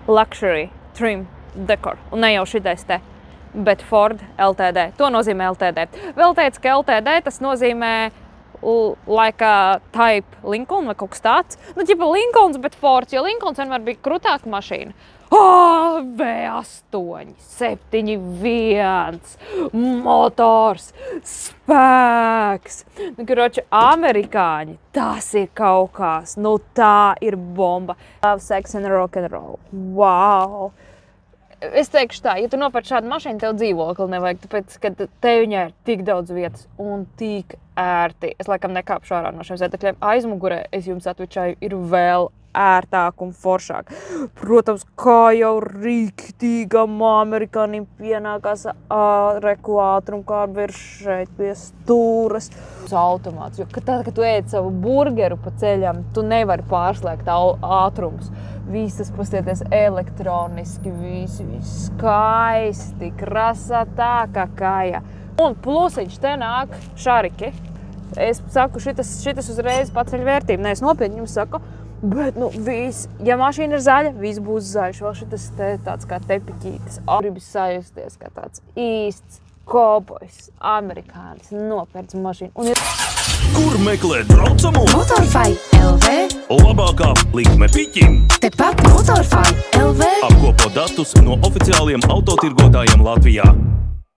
luxury trim decor. Un ne jau šitais te, bet Ford LTD. To nozīmē LTD. Vēl teica, ka LTD tas nozīmē laikā Type Lincoln vai kaut kas tāds. Nu, ķipa Lincolns, bet Fords, jo Lincolns vienmēr bija krutāka mašīna. V8, 7.1, motors, spēks. Nu, karoči, amerikāņi, tas ir kaut kas. Nu, tā ir bomba. Love, sex and rock and roll. Wow! Es teikšu tā, ja tu nopērci šādu mašīnu, tev dzīvokli nevajag, tāpēc, ka te viņai ir tik daudz vietas un tik ērti. Es laikam nekāpšu ārā no šiem sēdekļiem. Aizmugurē, es jums atvičāju, ir vēl ērtāk un foršāk. Protams, kā jau rīktīgam amerikānim pienākās ātrumu šeit pie stūras. Automāts, jo tad, kad tu ēd savu burgeru pa ceļam, tu nevari pārslēgt ātrumus. Visas pastieties elektroniski, visi skaisti, krasatā, kā kāja. Un plusiņš te nāk šariki. Es saku, šitas uzreiz paceļ vērtību. Nē, es nopietni jums saku, bet, nu, ja mašīna ir zaļa, viss būs zaļš. Vēl šitas te tāds kā tepiķītis. Gribas sajusties kā tāds īsts kobojs, amerikānis, nopērts mašīnu. Un ir... Kur meklēt braucamu? Motorfai LV. Labākā likme piķim. Tepat Motorfai LV. Apkopo datus no oficiāliem autotirgotājiem Latvijā.